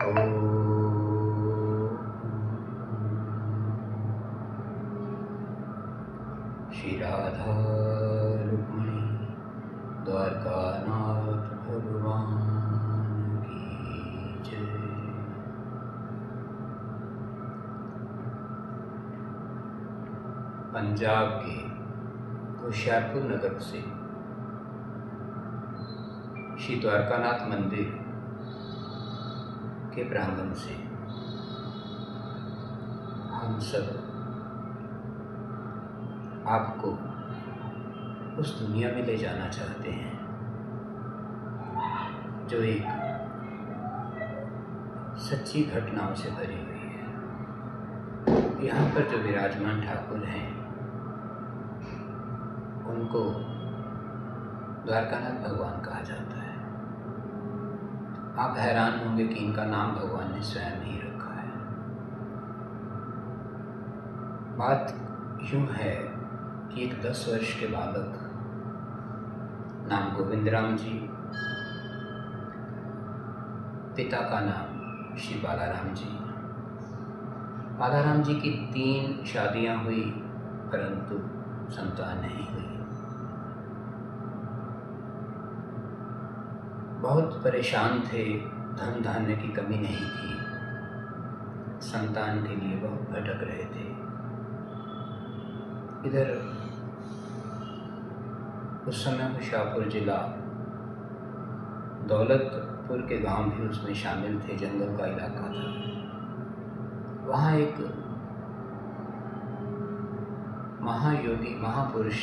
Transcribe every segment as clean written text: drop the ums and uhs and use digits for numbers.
श्री राधा रुक्मिणी द्वारकानाथ भगवान की जय। पंजाब के होशियारपुर नगर से श्री द्वारकानाथ मंदिर के प्रांगण से हम सब आपको उस दुनिया में ले जाना चाहते हैं जो एक सच्ची घटनाओं से भरी हुई है। यहाँ पर जो विराजमान ठाकुर हैं उनको द्वारकानाथ भगवान कहा जाता है। आप हैरान होंगे कि इनका नाम भगवान ने स्वयं ही रखा है। बात यूँ है कि एक 10 वर्ष के बालक नाम गोविंद राम जी, पिता का नाम श्री बालाराम जी। बालाराम जी की 3 शादियां हुई परंतु संतान नहीं हुई। बहुत परेशान थे, धन धान्य की कमी नहीं थी, संतान के लिए बहुत भटक रहे थे। इधर उस समय होशियारपुर जिला दौलतपुर के गांव भी उसमें शामिल थे, जंगल का इलाका था। वहाँ एक महायोगी, महापुरुष,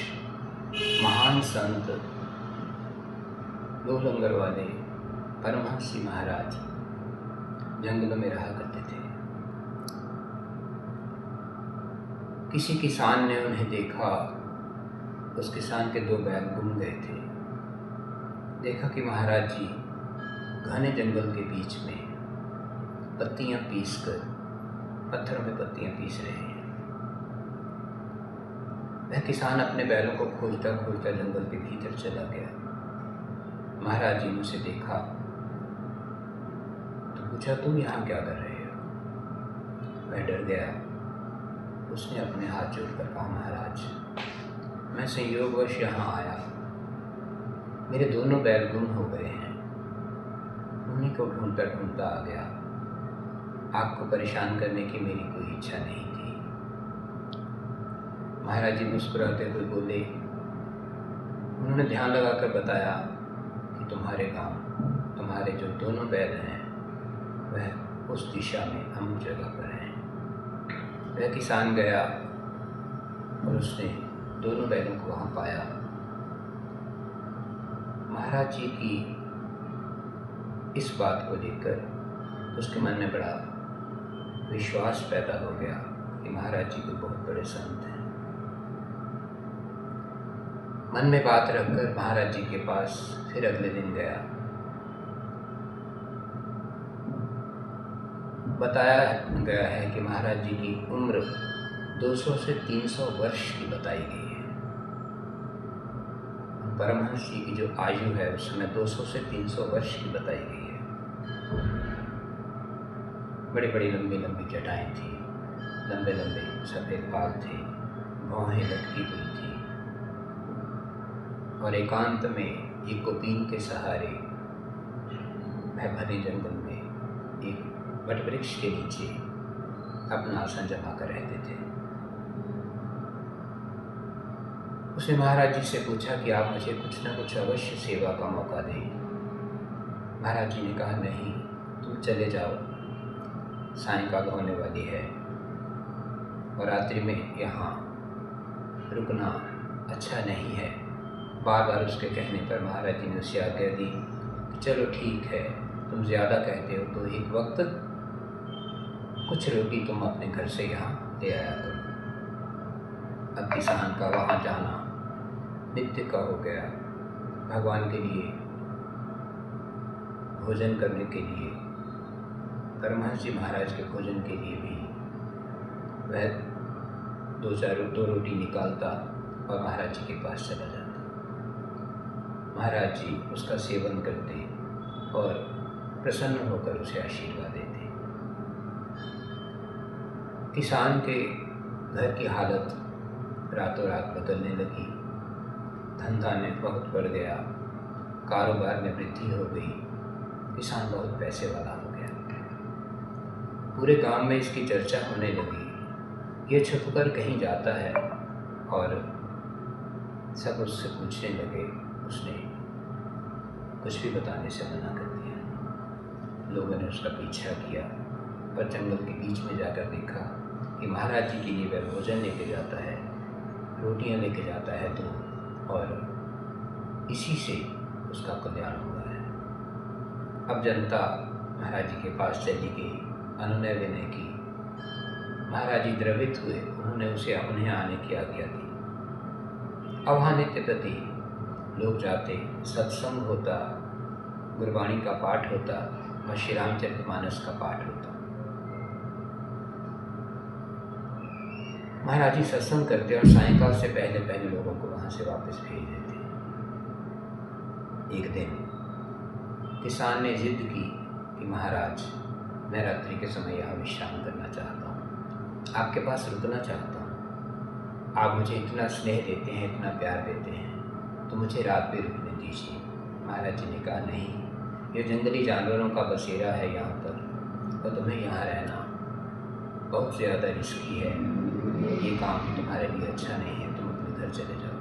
महान संत, 2 लंगर वाले परमहंस जी महाराज जंगल में रहा करते थे। किसी किसान ने उन्हें देखा। उस किसान के 2 बैल गुम गए थे। देखा कि महाराज जी घने जंगल के बीच में पत्तियां पीसकर, पत्थरों में पत्तियां पीस रहे हैं। वह किसान अपने बैलों को खोजता खोजता जंगल के भीतर चला गया। महाराज जी ने उसे देखा तो पूछा, तुम यहाँ क्या कर रहे हो? वह डर गया। उसने अपने हाथ जोड़कर कहा, महाराज मैं संयोगवश यहाँ आया, मेरे दोनों बैल गुम हो गए हैं, उन्हीं को ढूंढता ढूंढता आ गया। आपको परेशान करने की मेरी कोई इच्छा नहीं थी। महाराज जी मुस्कुराते हुए बोले, उन्होंने ध्यान लगाकर बताया कि तुम्हारे गांव, तुम्हारे जो दोनों बैल हैं वह उस दिशा में अमुक जगह पर हैं। वह किसान गया और उसने दोनों बैलों को वहाँ पाया। महाराज जी की इस बात को लेकर उसके मन में बड़ा विश्वास पैदा हो गया कि महाराज जी कोई बहुत बड़े संत हैं। मन में बात रखकर महाराज जी के पास फिर अगले दिन गया। बताया गया है कि महाराज जी की उम्र 200 से 300 वर्ष की बताई गई है। परमहंस जी की जो आयु है उस समय 200 से 300 वर्ष की बताई गई है। बड़ी बड़ी लंबी लंबी जटाएं थी, लंबे लंबे सफ़ेद बाल थे, भौहें लटकी हुई थी और एकांत में एक गोपीन के सहारे वह घने जंगल में एक वटवृक्ष के नीचे अपना आसन जमा कर रहते थे। उसने महाराज जी से पूछा कि आप मुझे कुछ न कुछ अवश्य सेवा का मौका दें। महाराज जी ने कहा, नहीं, तुम चले जाओ, सायंकाल होने वाली है और रात्रि में यहाँ रुकना अच्छा नहीं है। बार बार उसके कहने पर महाराज जी ने उसे आज्ञा दी कि चलो ठीक है, तुम ज़्यादा कहते हो तो एक वक्त कुछ रोटी तुम अपने घर से यहाँ ले आया करो। अब किसान का वहाँ जाना नित्य का हो गया। भगवान के लिए भोजन करने के लिए, परमहंस जी महाराज के भोजन के लिए भी वह 2 रोटी निकालता और महाराज जी के पास चला जाता। महाराज जी उसका सेवन करते और प्रसन्न होकर उसे आशीर्वाद देते। किसान के घर की हालत रातों रात बदलने लगी। धंधा में बहुत बढ़ गया, कारोबार में वृद्धि हो गई, किसान बहुत पैसे वाला हो गया। पूरे गांव में इसकी चर्चा होने लगी। ये छुपकर कहीं जाता है और सब उससे पूछने लगे। उसने कुछ भी बताने से मना कर दिया। लोगों ने उसका पीछा किया, पर जंगल के बीच में जाकर देखा कि महाराज जी के लिए वह भोजन लेके जाता है, रोटियां लेके जाता है तो, और इसी से उसका कल्याण हुआ है। अब जनता महाराज जी के पास चली गई, अनुनय विनय की। महाराज जी द्रवित हुए, उन्होंने उन्हें आने की आज्ञा दी। अब वहाँ नित्य प्रति लोग जाते, सत्संग होता, गुरबाणी का पाठ होता और श्री रामचरितमानस का पाठ होता। महाराज जी सत्संग करते और सायंकाल से पहले पहले लोगों को वहाँ से वापस भेज देते। एक दिन किसान ने जिद की कि महाराज, मैं रात्रि के समय यहाँ विश्राम करना चाहता हूँ, आपके पास रुकना चाहता हूँ। आप मुझे इतना स्नेह देते हैं, इतना प्यार देते हैं, तो मुझे रात भी रुकने दीजिए। महाराज जी ने कहा, नहीं, ये जंगली जानवरों का बसेरा है यहाँ पर, तो तुम्हें यहाँ रहना बहुत ज़्यादा रिस्की है। ये काम तुम्हारे लिए अच्छा नहीं है, तुम अपने घर चले जाओ।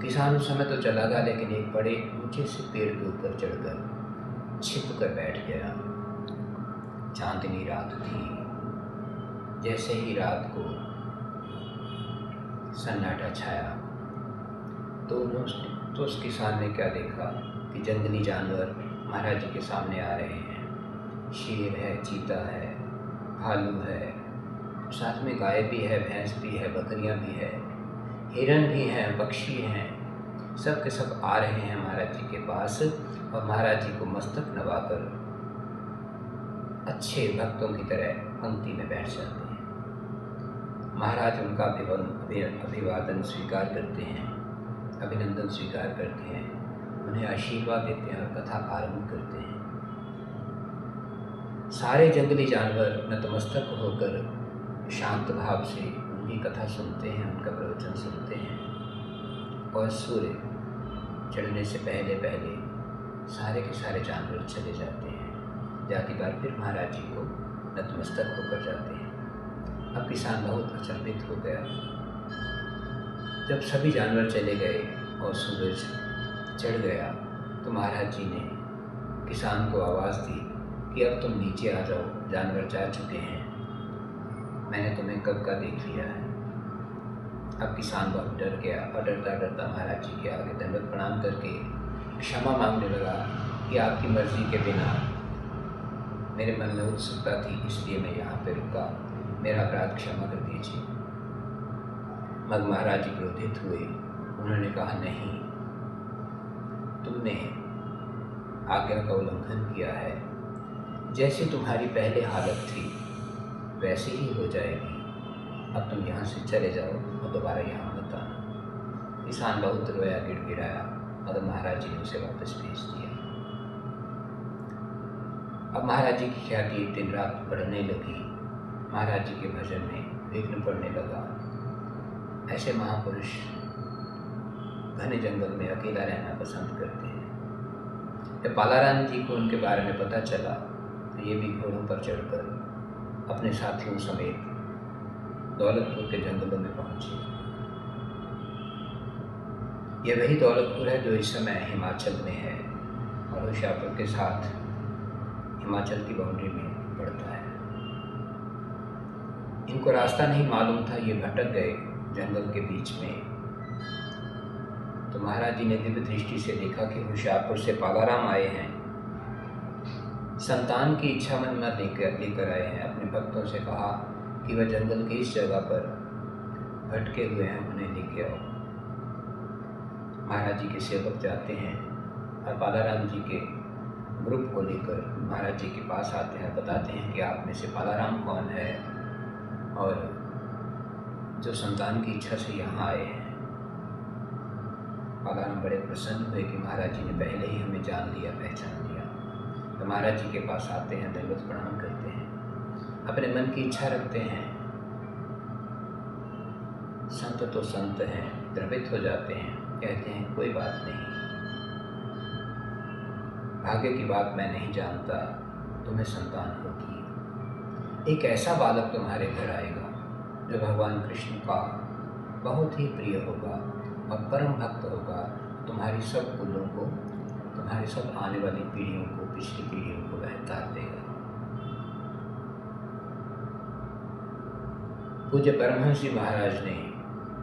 किसान उस समय तो चला गया, लेकिन एक बड़े ऊंचे से पेड़ के ऊपर चढ़कर छिप कर बैठ गया। चांदनी रात थी। जैसे ही रात को सन्नाटा छाया तो उस किसान ने क्या देखा कि जंगली जानवर महाराज जी के सामने आ रहे हैं। शेर है, चीता है, भालू है, साथ में गाय भी है, भैंस भी है, बकरियां भी है, हिरन भी हैं, पक्षी हैं। सब के सब आ रहे हैं महाराज जी के पास और महाराज जी को मस्तक नवाकर अच्छे भक्तों की तरह पंक्ति में बैठ जाते हैं। महाराज उनका अभिवादन स्वीकार करते हैं, अभिनंदन स्वीकार करते हैं, उन्हें आशीर्वाद देते हैं और कथा आरंभ करते हैं। सारे जंगली जानवर नतमस्तक होकर शांत भाव से उनकी कथा सुनते हैं, उनका प्रवचन सुनते हैं। और सूर्य चढ़ने से पहले पहले सारे के सारे जानवर चले जाते हैं। जाती बार फिर महाराज जी को नतमस्तक होकर जाते हैं। अब किसान बहुत अचंभित हो गया। जब सभी जानवर चले गए और सूरज चढ़ गया तो महाराज जी ने किसान को आवाज़ दी कि अब तुम नीचे आ जाओ, जानवर जा चुके हैं, मैंने तुम्हें कब का देख लिया है। अब किसान बहुत डर गया और डरता डरता महाराज जी के आगे दंडवत प्रणाम करके क्षमा मांगने लगा कि आपकी मर्जी के बिना मेरे मन में उत्सुकता थी, इसलिए मैं यहाँ पे रुका, मेरा अपराध क्षमा कर दीजिए। मग महाराज जी क्रोधित हुए। उन्होंने कहा, नहीं, तुमने आज्ञा का उल्लंघन किया है। जैसी तुम्हारी पहले हालत थी वैसे ही हो जाएगी। अब तुम यहाँ से चले जाओ और दोबारा यहाँ मत आना। किसान बहुत रोया, गिड़गिड़ाया, मगर महाराज जी ने उसे वापस भेज दिया। अब महाराज जी की ख्याति दिन रात बढ़ने लगी। महाराज जी के भजन में विघ्न पड़ने लगा। ऐसे महापुरुष घने जंगल में अकेला रहना पसंद करते हैं। जब बालाराम जी को उनके बारे में पता चला तो ये भी घोड़ों पर चढ़कर अपने साथियों समेत दौलतपुर के जंगलों में पहुंचे। यह वही दौलतपुर है जो इस समय हिमाचल में है और होशियारपुर के साथ हिमाचल की बाउंड्री में पड़ता है। इनको रास्ता नहीं मालूम था, ये भटक गए जंगल के बीच में। तो महाराज जी ने दिव्य दृष्टि से देखा कि होशियारपुर से बालाराम आए हैं, संतान की इच्छा मन में लेकर आए हैं। अपने भक्तों से कहा कि वह जंगल की इस जगह पर भटके हुए हैं, उन्हें लेके आओ। महाराज जी के सेवक जाते हैं और बालाराम जी के ग्रुप को लेकर महाराज जी के पास आते हैं, बताते हैं कि आप में से बालाराम कौन है और जो संतान की इच्छा से यहाँ आए हैं। बालाराम बड़े प्रसन्न हुए कि महाराज जी ने पहले ही हमें जान लिया, पहचान लिया। महाराज जी के पास आते हैं, दंडवत प्रणाम करते हैं, अपने मन की इच्छा रखते हैं। संत तो संत हैं, द्रवित हो जाते हैं, कहते हैं कोई बात नहीं, भाग्य की बात मैं नहीं जानता, तुम्हें संतान होगी। एक ऐसा बालक तुम्हारे घर आएगा जो भगवान कृष्ण का बहुत ही प्रिय होगा और परम भक्त होगा, तुम्हारी सब कुलों को, तुम्हारी सब आने वाली पीढ़ियों को, पिछली पीढ़ियों को वह तार देगा। पूज्य परमहंस जी महाराज ने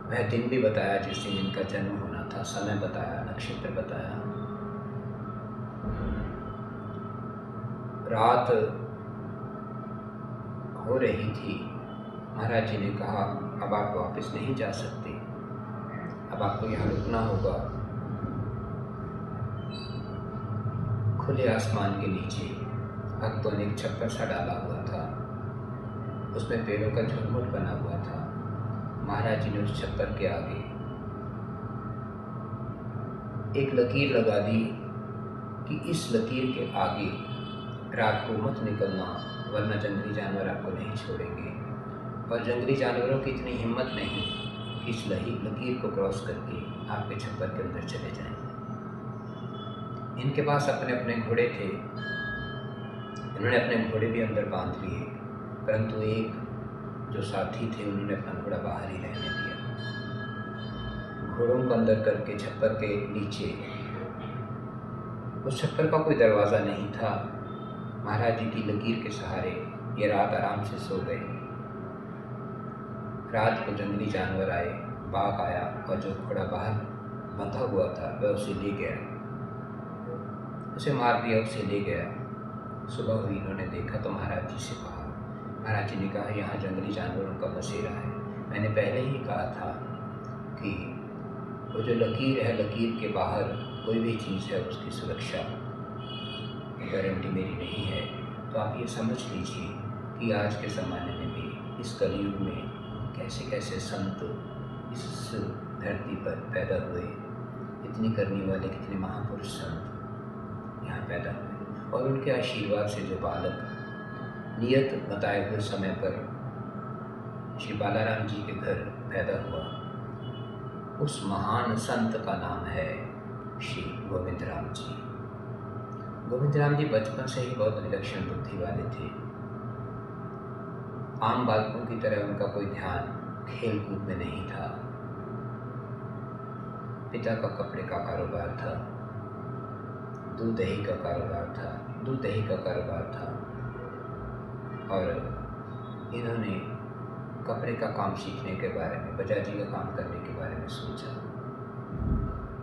वह दिन भी बताया जिस दिन इनका जन्म होना था, समय बताया, नक्षत्र बताया। रात हो रही थी, महाराज जी ने कहा अब आप वापस नहीं जा सकते, अब आपको यहाँ रुकना होगा। खुले आसमान के नीचे भक्तों ने एक छप्पर सा डाला हुआ था, उसमें पेड़ों का झुरमुट बना हुआ था। महाराज जी ने उस छप्पर के आगे एक लकीर लगा दी कि इस लकीर के आगे रात को मत निकलना, वरना जंगली जानवर आपको नहीं छोड़ेंगे। और जंगली जानवरों की इतनी हिम्मत नहीं कि इस लकीर को क्रॉस करके आपके छप्पर के अंदर चले जाएं। इनके पास अपने अपने घोड़े थे, इन्होंने अपने घोड़े भी अंदर बांध लिए, परंतु एक जो साथी थे उन्होंने अपना घोड़ा बाहर ही रहने दिया। घोड़ों को अंदर करके छप्पर के नीचे, उस छप्पर का कोई दरवाज़ा नहीं था, महाराज जी की लकीर के सहारे ये रात आराम से सो गए। रात को जंगली जानवर आए, बाघ आया और जो घोड़ा बाहर बंधा हुआ था वह उसे ले गया, उसे मार दिया, उसे ले गया। सुबह हुई, इन्होंने देखा तो महाराज जी से कहा, महाराज जी ने कहा यहाँ जंगली जानवरों का बसेरा है, मैंने पहले ही कहा था कि वो जो लकीर है, लकीर के बाहर कोई भी चीज़ है उसकी सुरक्षा गारंटी मेरी नहीं है। तो आप ये समझ लीजिए कि आज के ज़माने में भी, इस कलयुग में कैसे कैसे संत इस धरती पर पैदा हुए, इतनी करने वाले कितने महापुरुष संत यहाँ पैदा हुए, और उनके आशीर्वाद से जो बालक नियत बताए हुए समय पर श्री बालाराम जी के घर पैदा हुआ, उस महान संत का नाम है श्री गोविंद राम जी। गोविंद राम जी बचपन से ही बहुत विलक्षण बुद्धि वाले थे। आम बालकों की तरह उनका कोई ध्यान खेल कूद में नहीं था। पिता का कपड़े का कारोबार था, दूध दही का कारोबार था, और इन्होंने कपड़े का काम सीखने के बारे में, बजाजी का काम करने के बारे में सोचा।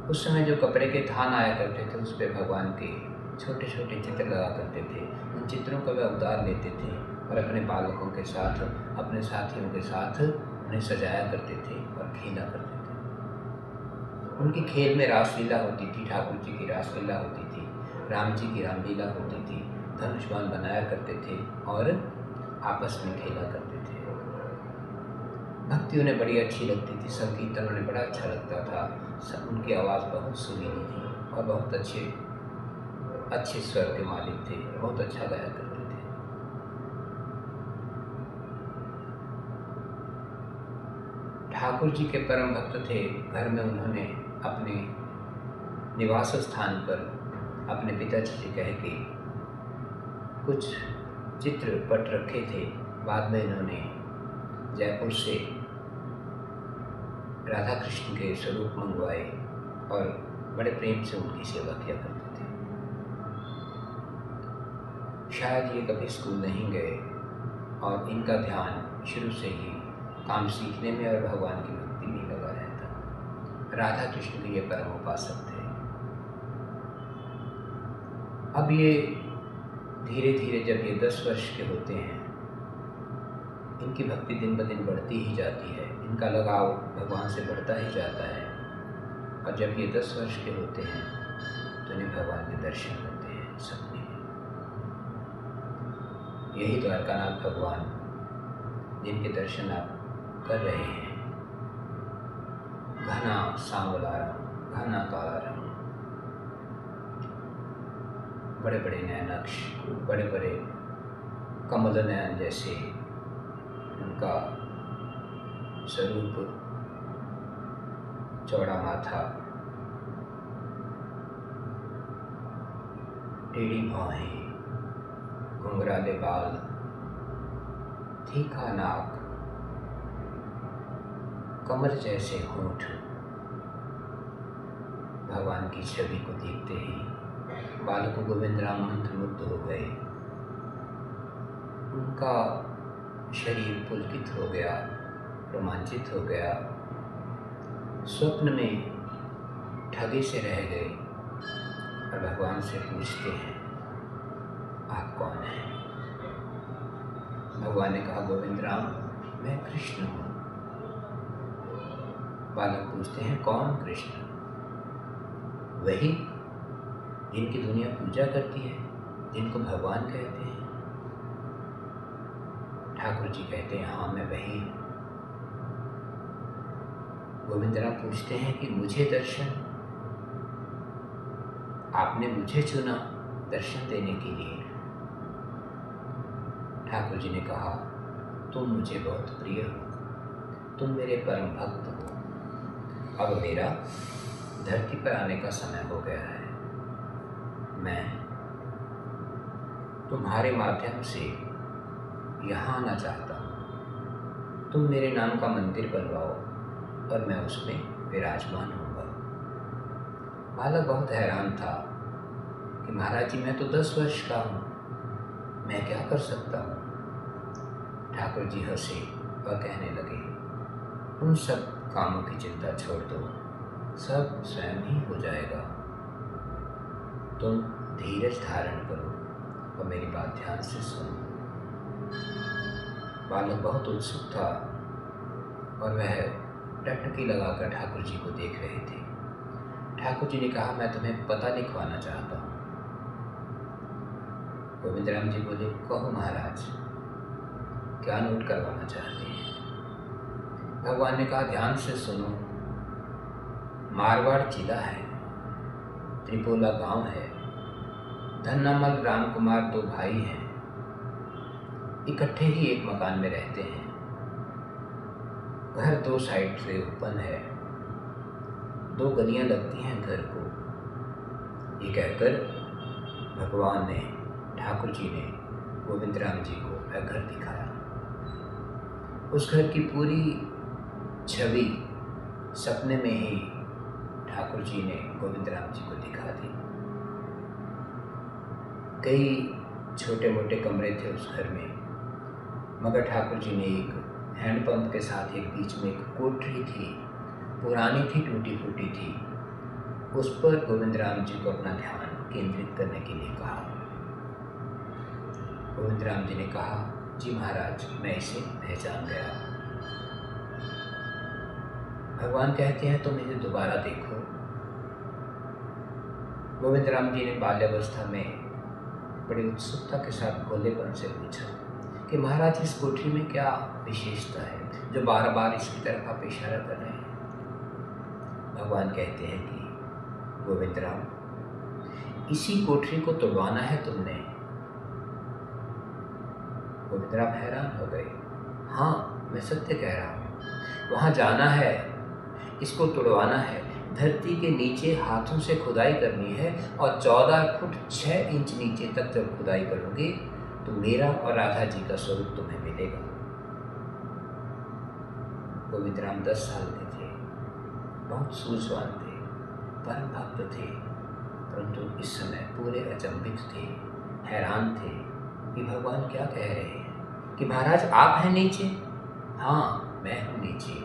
उस समय जो कपड़े के थान आया करते थे, उस पर भगवान के छोटे छोटे चित्र लगा करते थे। उन चित्रों को वे उतार लेते थे और अपने बालकों के साथ, अपने साथियों के साथ उन्हें सजाया करते थे और खेला करते थे। उनकी खेल में रासलीला होती थी, ठाकुर जी की रासलीला होती थी, राम जी की रामलीला होती थी, धनुष्मान बनाया करते थे और आपस में खेला करते थे। भक्ति उन्हें बड़ी अच्छी लगती थी, संकीर्तन उन्हें बड़ा अच्छा लगता था। उनकी आवाज़ बहुत सुरीली थी और बहुत अच्छे स्वर के मालिक थे, बहुत अच्छा गाया करते थे। ठाकुर जी के परम भक्त थे। घर में उन्होंने अपने निवास स्थान पर अपने पिताजी से कह के कुछ चित्र पट रखे थे। बाद में इन्होंने जयपुर से राधा कृष्ण के स्वरूप मंगवाए और बड़े प्रेम से उनकी सेवा किया करते थे। शायद ये कभी स्कूल नहीं गए और इनका ध्यान शुरू से ही काम सीखने में और भगवान की भक्ति में लगा रहता। राधा कृष्ण के ये परम उपासक थे। अब ये धीरे धीरे जब ये 10 वर्ष के होते हैं, इनकी भक्ति दिन ब दिन बढ़ती ही जाती है, इनका लगाव भगवान से बढ़ता ही जाता है। और जब ये 10 वर्ष के होते हैं तो इन्हें भगवान के दर्शन होते हैं सपने में। यही द्वारकानाथ भगवान जिनके दर्शन आप कर रहे हैं। घना सांवला रंग, घना काला रंग, बड़े बड़े नयनाक्ष, बड़े बड़े कमल नयन जैसे उनका स्वरूप, चौड़ा माथा, टेढ़ी भौहें, घुंघराले बाल, तीखा नाक, कमर जैसे होंठ। भगवान की छवि को देखते ही बालक गोविंद राम मंत्रमुग्ध हो गए। उनका शरीर पुलकित हो गया, रोमांचित हो गया। स्वप्न में ठगे से रह गए और भगवान से पूछते हैं, आप कौन हैं? भगवान ने कहा, गोविंद राम, मैं कृष्ण हूँ। बालक पूछते हैं, कौन कृष्ण? वही जिनकी दुनिया पूजा करती है, जिनको भगवान कहते हैं। ठाकुर जी कहते हैं, हाँ मैं वही हूँ। गोविंद राम पूछते हैं कि मुझे दर्शन, आपने मुझे चुना दर्शन देने के लिए। ठाकुर जी ने कहा, तुम मुझे बहुत प्रिय हो, तुम मेरे परम भक्त हो। अब मेरा धरती पर आने का समय हो गया है। मैं तुम्हारे माध्यम से यहाँ आना चाहता हूँ। तुम मेरे नाम का मंदिर बनवाओ और मैं उसमें विराजमान होऊंगा। बालक बहुत हैरान था कि महाराज जी, मैं तो 10 वर्ष का हूँ, मैं क्या कर सकता हूँ? ठाकुर जी हंसे और कहने लगे, उन सब कामों की चिंता छोड़ दो, सब स्वयं ही हो जाएगा। तुम धीरज धारण करो और मेरी बात ध्यान से सुनो। बालक बहुत उत्सुक था और वह टकटकी लगाकर ठाकुर जी को देख रहे थे। ठाकुर जी ने कहा, मैं तुम्हें पता लिखवाना चाहता हूँ। गोविंद राम जी बोले, कहो महाराज, क्या नोट करवाना चाहते हैं? भगवान ने कहा, ध्यान से सुनो। मारवाड़ जिला है, त्रिपोला गांव है, धन्नामल राम कुमार 2 भाई हैं, इकट्ठे ही एक मकान में रहते हैं। घर 2 साइड से ओपन है, 2 गलियां लगती हैं घर को। ये कहकर भगवान ने, ठाकुर जी ने गोविंद राम जी को वह घर दिखाया। उस घर की पूरी छवि सपने में ही ठाकुर जी ने गोविंद राम जी को दिखा दी। कई छोटे मोटे कमरे थे उस घर में, मगर ठाकुर जी ने एक हैंडपंप के साथ एक बीच में एक कोठरी थी, पुरानी थी, टूटी फूटी थी, उस पर गोविंद राम जी को अपना ध्यान केंद्रित करने के लिए कहा। गोविंद राम जी ने कहा, जी महाराज, मैं इसे पहचान गया। भगवान कहते हैं, तुम इसे दोबारा देखो। गोविंद राम जी ने बाल्यावस्था में बड़ी उत्सुकता के साथ भोलेपन से पूछा कि महाराज, इस कोठरी में क्या विशेषता है जो बार बार इसकी तरफ आप इशारा कर रहे हैं? भगवान कहते हैं कि गोविंद राम, इसी कोठरी को तोड़वाना है तुमने। गोविंद राम हैरान हो गए। हाँ, मैं सत्य कह रहा हूँ, वहाँ जाना है, इसको तोड़वाना है, धरती के नीचे हाथों से खुदाई करनी है और 14 फुट 6 इंच नीचे तक जब खुदाई करोगे तो मेरा और राधा जी का स्वरूप तुम्हें मिलेगा। गोविंद राम 10 साल के थे, बहुत सूझवान थे, परम भक्त थे, परंतु इस समय पूरे अचंभित थे, हैरान थे कि भगवान क्या कह रहे हैं कि महाराज आप हैं नीचे? हाँ, मैं हूँ नीचे।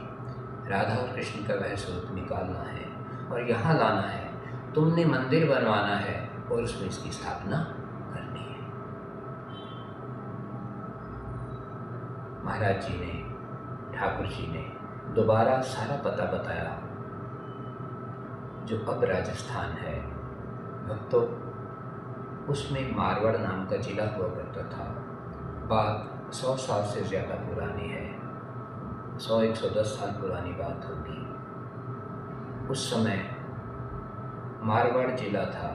राधा और कृष्ण का वह स्वरूप निकालना है और यहाँ लाना है, तुमने मंदिर बनवाना है और उसमें इसकी स्थापना करनी है। महाराज जी ने, ठाकुर जी ने दोबारा सारा पता बताया, जो अब राजस्थान है भक्तों, उसमें मारवाड़ नाम का जिला हुआ करता था। बात 100 साल से ज़्यादा पुरानी है, 100-110 साल पुरानी बात होगी। उस समय मारवाड़ जिला था,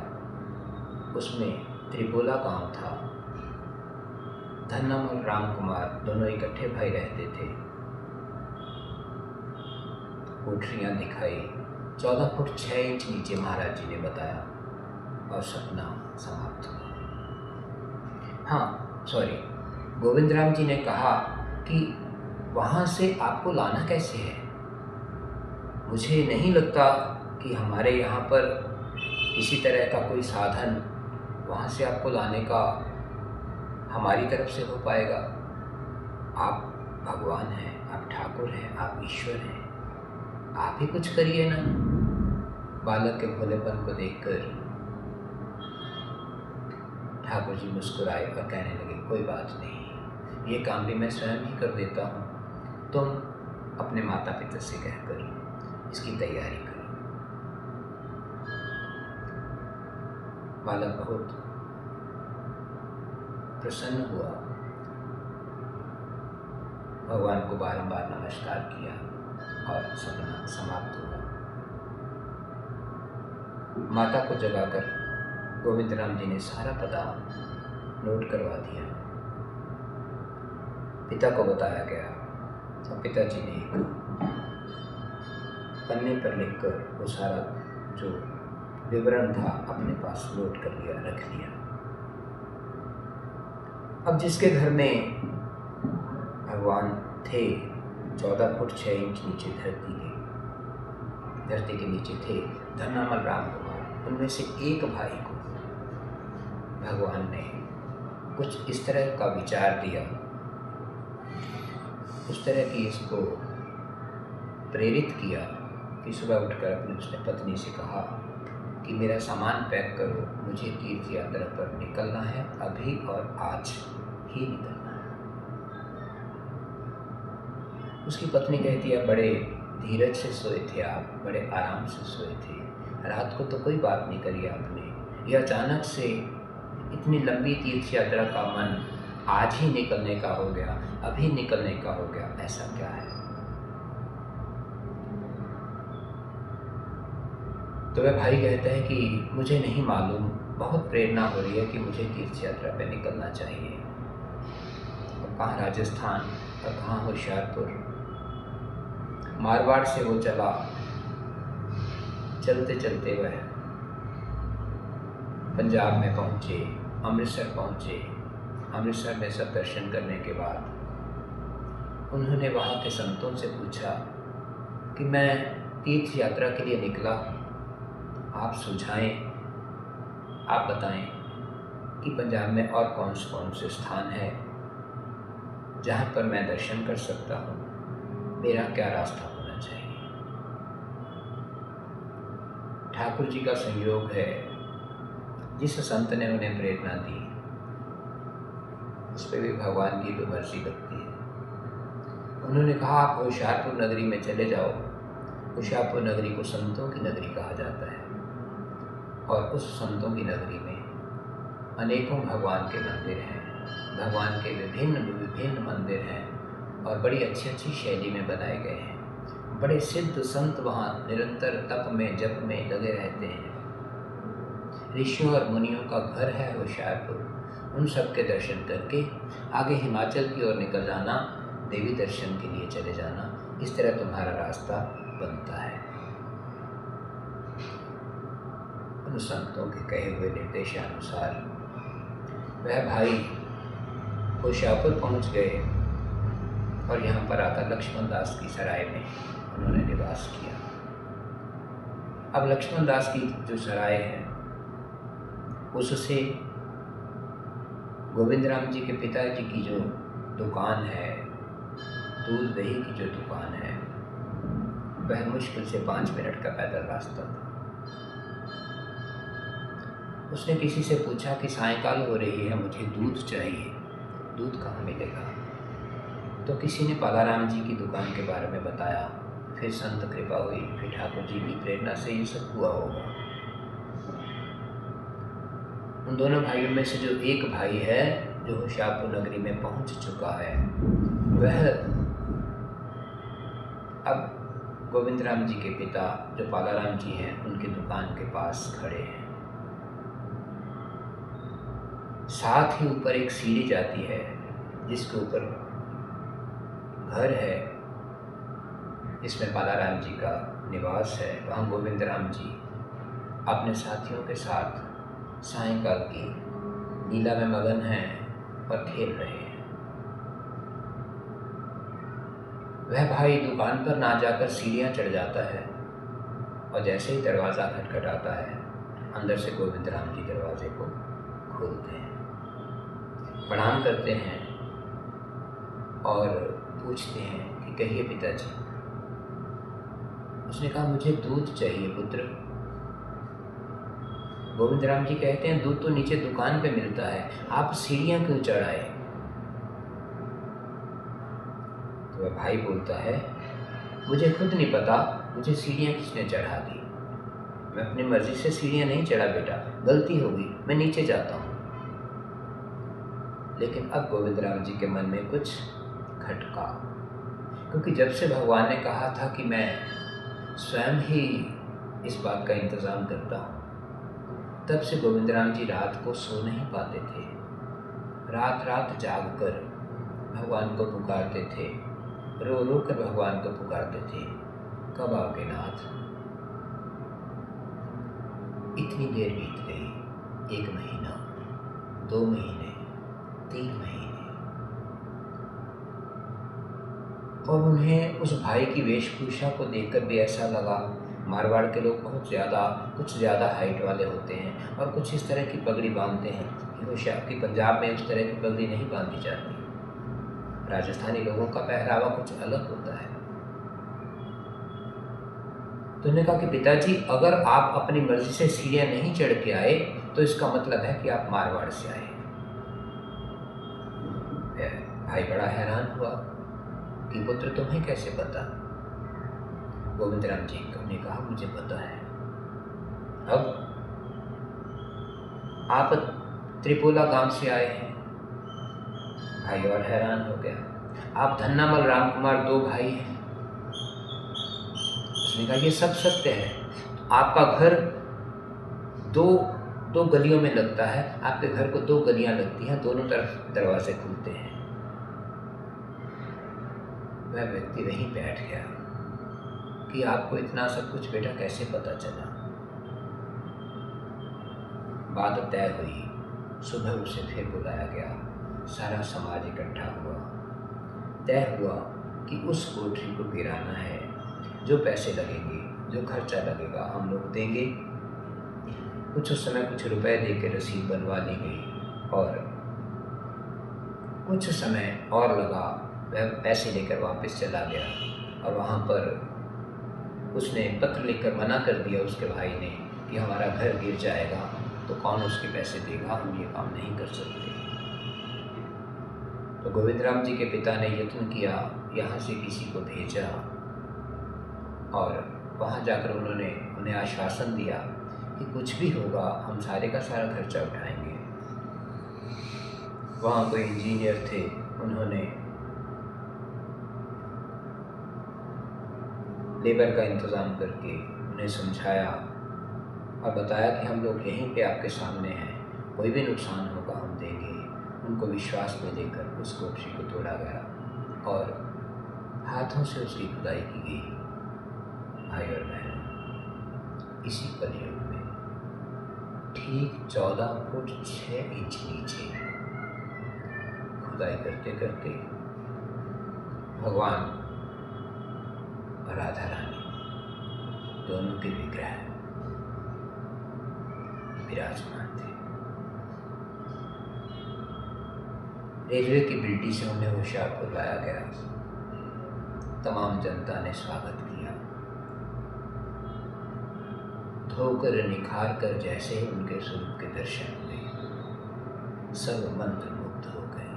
उसमें त्रिपोला गांव था। धन्नम और राम कुमार दोनों इकट्ठे भाई रहते थे। कोठरियाँ दिखाई। 14 फुट 6 इंच नीचे महाराज जी ने बताया और सपना समाप्त हुआ। हाँ सॉरी, गोविंद राम जी ने कहा कि वहाँ से आपको लाना कैसे है। मुझे नहीं लगता कि हमारे यहाँ पर किसी तरह का कोई साधन वहाँ से आपको लाने का हमारी तरफ से हो पाएगा। आप भगवान हैं, आप ठाकुर हैं, आप ईश्वर हैं, आप ही कुछ करिए ना। बालक के भोलेपन को देखकर ठाकुर जी मुस्कुराए और कहने लगे, कोई बात नहीं, ये काम भी मैं स्वयं ही कर देता हूँ। तुम अपने माता पिता से कहकर इसकी तैयारी करो। बालक बहुत प्रसन्न हुआ, भगवान को बारंबार नमस्कार किया और सपना समाप्त हुआ। माता को जगाकर गोविंद राम जी ने सारा पता नोट करवा दिया। पिता को बताया गया और पिताजी ने एक पन्ने पर लिखकर वो सारा जो विवरण था अपने पास नोट कर लिया, रख लिया। अब जिसके घर में भगवान थे 14 फुट 6 इंच नीचे धरती के नीचे थे धन्नामल राम कुमार। उनमें से एक भाई को भगवान ने कुछ इस तरह का विचार दिया, उस तरह की इसको प्रेरित किया कि सुबह उठकर अपने उसने पत्नी से कहा कि मेरा सामान पैक करो, मुझे तीर्थ यात्रा पर निकलना है, अभी और आज ही निकलना है। उसकी पत्नी कहती है, बड़े धीरज से सोए थे आप, बड़े आराम से सोए थे, रात को तो कोई बात नहीं करी आपने, यह अचानक से इतनी लंबी तीर्थ यात्रा का मन आज ही निकलने का हो गया, अभी निकलने का हो गया, ऐसा क्या है। तो वह भाई कहता है कि मुझे नहीं मालूम, बहुत प्रेरणा हो रही है कि मुझे तीर्थ यात्रा पे निकलना चाहिए। और कहाँ राजस्थान और कहाँ होशियारपुर। मारवाड़ से वो चला, चलते चलते वह पंजाब में पहुँचे, अमृतसर पहुँचे। अमृतसर में सब दर्शन करने के बाद उन्होंने वहाँ के संतों से पूछा कि मैं तीर्थ यात्रा के लिए निकला, आप सुझाएं, आप बताएं कि पंजाब में और कौन से स्थान है जहाँ पर मैं दर्शन कर सकता हूँ, मेरा क्या रास्ता होना चाहिए। ठाकुर जी का संयोग है, जिस संत ने उन्हें प्रेरणा दी उस पर भी भगवान की तो मर्जी लगती है। उन्होंने कहा, आप होशियारपुर नगरी में चले जाओ। होशियारपुर नगरी को संतों की नगरी कहा जाता है और उस संतों की नगरी में अनेकों भगवान के मंदिर हैं, भगवान के विभिन्न मंदिर हैं और बड़ी अच्छी अच्छी शैली में बनाए गए हैं। बड़े सिद्ध संत वहाँ निरंतर तप में जप में लगे रहते हैं। ऋषियों और मुनियों का घर है होशियारपुर। उन सब के दर्शन करके आगे हिमाचल की ओर निकल जाना, देवी दर्शन के लिए चले जाना, इस तरह तुम्हारा रास्ता बनता है। उन संतों के कहे हुए निर्देशानुसार वह भाई होशियारपुर पहुंच गए और यहाँ पर आकर लक्ष्मण दास की सराय में उन्होंने निवास किया। अब लक्ष्मण दास की जो सराय है उससे गोविंद राम जी के पिताजी की जो दुकान है, दूध दही की जो दुकान है, वह मुश्किल से 5 मिनट का पैदल रास्ता था। उसने किसी से पूछा कि सायंकाल हो रही है, मुझे दूध चाहिए, दूध कहाँ मिलेगा। तो किसी ने पालाराम जी की दुकान के बारे में बताया, फिर संत कृपा हुई, फिर ठाकुर जी की प्रेरणा से ये सब हुआ होगा। उन दोनों भाइयों में से जो एक भाई है जो होशियारपुर नगरी में पहुंच चुका है, वह अब गोविंद राम जी के पिता जो पालाराम जी हैं उनकी दुकान के पास खड़े हैं। साथ ही ऊपर एक सीढ़ी जाती है जिसके ऊपर घर है, जिसमें बालाराम जी का निवास है। वहाँ गोविंद राम जी अपने साथियों के साथ सायंकाल की लीला में मगन हैं और खेल रहे हैं। वह भाई दुकान पर ना जाकर सीढ़ियाँ चढ़ जाता है और जैसे ही दरवाज़ा खटखटाता है, अंदर से गोविंद राम जी दरवाजे को खोलते हैं, प्रणाम करते हैं और पूछते हैं कि कहिए पिताजी। उसने कहा मुझे दूध चाहिए पुत्र। गोविंद राम जी कहते हैं दूध तो नीचे दुकान पे मिलता है, आप सीढ़ियाँ क्यों चढ़ाए? तो वह भाई बोलता है मुझे खुद नहीं पता मुझे सीढ़ियाँ किसने चढ़ा दी। मैं अपनी मर्जी से सीढ़ियाँ नहीं चढ़ा बेटा, गलती होगी, मैं नीचे जाता हूँ। लेकिन अब गोविंद राम जी के मन में कुछ खटका, क्योंकि जब से भगवान ने कहा था कि मैं स्वयं ही इस बात का इंतज़ाम करता हूँ, तब से गोविंद राम जी रात को सो नहीं पाते थे। रात रात जाग कर भगवान को पुकारते थे, रो रो कर भगवान को पुकारते थे, कब आओगे नाथ। इतनी देर बीत गई, 1 महीना, 2 महीने, 3 महीने, और उन्हें उस भाई की वेशभूषा को देखकर भी ऐसा लगा, मारवाड़ के लोग कुछ ज़्यादा हाइट वाले होते हैं और कुछ इस तरह की पगड़ी बांधते हैं। कि पंजाब में उस तरह की पगड़ी नहीं बांधी जाती, राजस्थानी लोगों का पहरावा कुछ अलग होता है। तो उन्होंने कहा कि पिताजी अगर आप अपनी मर्जी से सीढ़ियाँ नहीं चढ़ के आए तो इसका मतलब है कि आप मारवाड़ से आए। भाई बड़ा हैरान हुआ कि पुत्र तुम्हें कैसे पता? गोविंद राम जी ने कहा मुझे पता है। अब आप त्रिपोला गांव से आए हैं। भाई और हैरान हो गया। आप धन्नामल राम कुमार 2 भाई हैं। उसने कहा ये सब सत्य है। आपका घर दो गलियों में लगता है, आपके घर को 2 गलियां लगती हैं, दोनों तरफ दरवाजे खुलते हैं। वह व्यक्ति वहीं बैठ गया कि आपको इतना सब कुछ बेटा कैसे पता चला। बात तय हुई, सुबह उसे फिर बुलाया गया, सारा समाज इकट्ठा हुआ। तय हुआ कि उस कोठरी को गिराना है, जो पैसे लगेंगे, जो खर्चा लगेगा हम लोग देंगे। कुछ उस समय कुछ रुपए दे के रसीद बनवा ली गई और कुछ समय और लगा, वह पैसे लेकर वापस चला गया और वहाँ पर उसने पत्र लिखकर मना कर दिया उसके भाई ने कि हमारा घर गिर जाएगा तो कौन उसके पैसे देगा, हम ये काम नहीं कर सकते। तो गोविंद राम जी के पिता ने यत्न किया, यहाँ से किसी को भेजा और वहाँ जाकर उन्होंने उन्हें आश्वासन दिया कि कुछ भी होगा हम सारे का सारा खर्चा उठाएंगे। वहाँ कोई इंजीनियर थे, उन्होंने लेबर का इंतज़ाम करके उन्हें समझाया और बताया कि हम लोग यहीं पे आपके सामने हैं, कोई भी नुकसान होगा हम देंगे। उनको विश्वास में लेकर उस कोठरी को तोड़ा गया और हाथों से उसकी खुदाई की गई। भाई और बहनों, इसी कलयुग में ठीक 14 फुट 6 इंच नीचे खुदाई करते करते भगवान और राधा रानी दोनों के विग्रह विराजमान थे। रेलवे की बिल्टी से उन्हें होशियारपुर लाया गया। तमाम जनता ने स्वागत किया। धोकर निखार कर जैसे ही उनके स्वरूप के दर्शन हुए, सब मंत्र मुग्ध हो गए।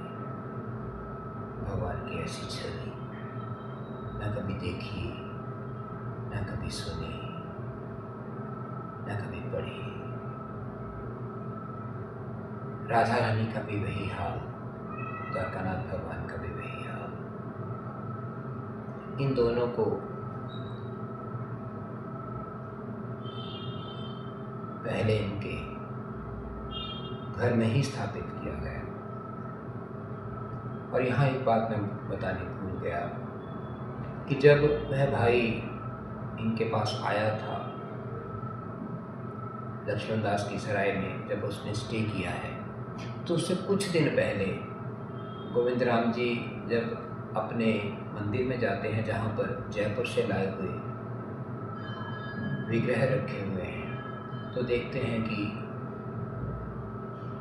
भगवान की ऐसी छवि न कभी देखी, न कभी सुनी, न कभी पढ़ी। राधा रानी का भी वही हाल, द्वारकानाथ भगवान का भी वही हाल। इन दोनों को पहले इनके घर में ही स्थापित किया गया। और यहाँ एक बात मैं बताने भूल गया कि जब वह भाई इनके पास आया था लक्ष्मण दास की सराय में, जब उसने स्टे किया है, तो उससे कुछ दिन पहले गोविंद राम जी जब अपने मंदिर में जाते हैं जहाँ पर जयपुर से लाए हुए विग्रह रखे हुए हैं, तो देखते हैं कि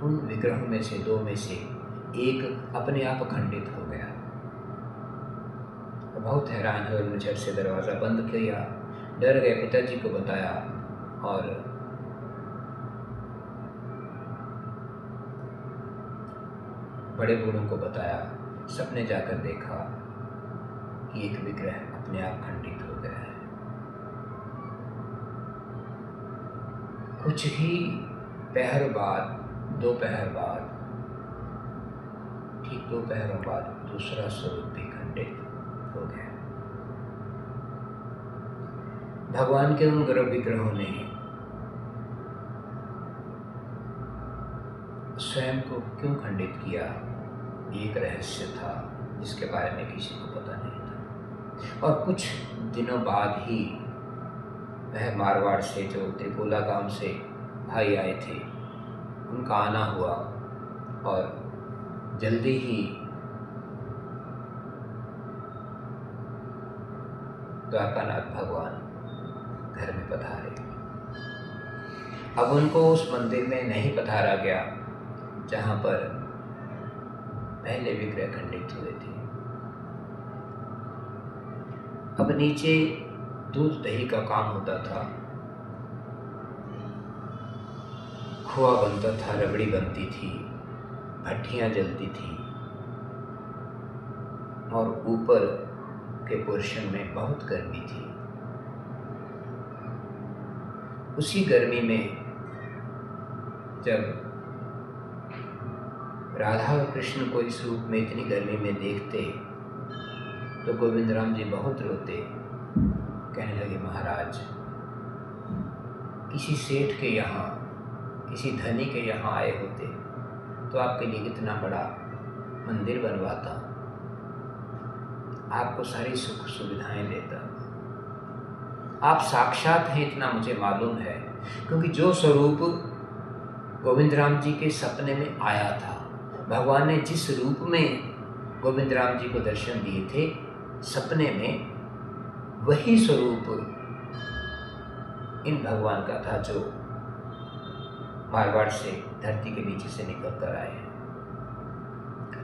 उन विग्रहों में से दो में से एक अपने आप खंडित हो गया। बहुत हैरान हुए, उन्होंने झट से दरवाज़ा बंद किया, डर गए, पिताजी को बताया और बड़े बूढ़ों को बताया। सबने जाकर देखा कि एक विग्रह अपने आप खंडित हो गया है। कुछ ही पहर बाद, दोपहर बाद, ठीक दोपहरों बाद दूसरा स्वरूप भी खंडित हो गया। भगवान के उन गर्भ विग्रहों ने स्वयं को क्यों खंडित किया, एक रहस्य था जिसके बारे में किसी को पता नहीं था। और कुछ दिनों बाद ही वह मारवाड़ से, जो त्रिपुला गांव से भाई आए थे, उनका आना हुआ और जल्दी ही द्वारकानाथ भगवान घर में पधारे। अब उनको उस मंदिर में नहीं पधारा गया जहाँ पर पहले विग्रह खंडित हुए थे। अब नीचे दूध दही का काम होता था, खोआ बनता था, रबड़ी बनती थी, भट्टियाँ जलती थी और ऊपर के पोर्शन में बहुत गर्मी थी। उसी गर्मी में जब राधा और कृष्ण को इस रूप में इतनी गर्मी में देखते तो गोविंद राम जी बहुत रोते, कहने लगे, महाराज, किसी सेठ के यहाँ, किसी धनी के यहाँ आए होते तो आपके लिए कितना बड़ा मंदिर बनवाता, आपको सारी सुख सुविधाएं देता। आप साक्षात हैं इतना मुझे मालूम है, क्योंकि जो स्वरूप गोविंद राम जी के सपने में आया था, भगवान ने जिस रूप में गोविंद राम जी को दर्शन दिए थे सपने में, वही स्वरूप इन भगवान का था जो मारवाड़ से, धरती के नीचे से निकल कर आए हैं।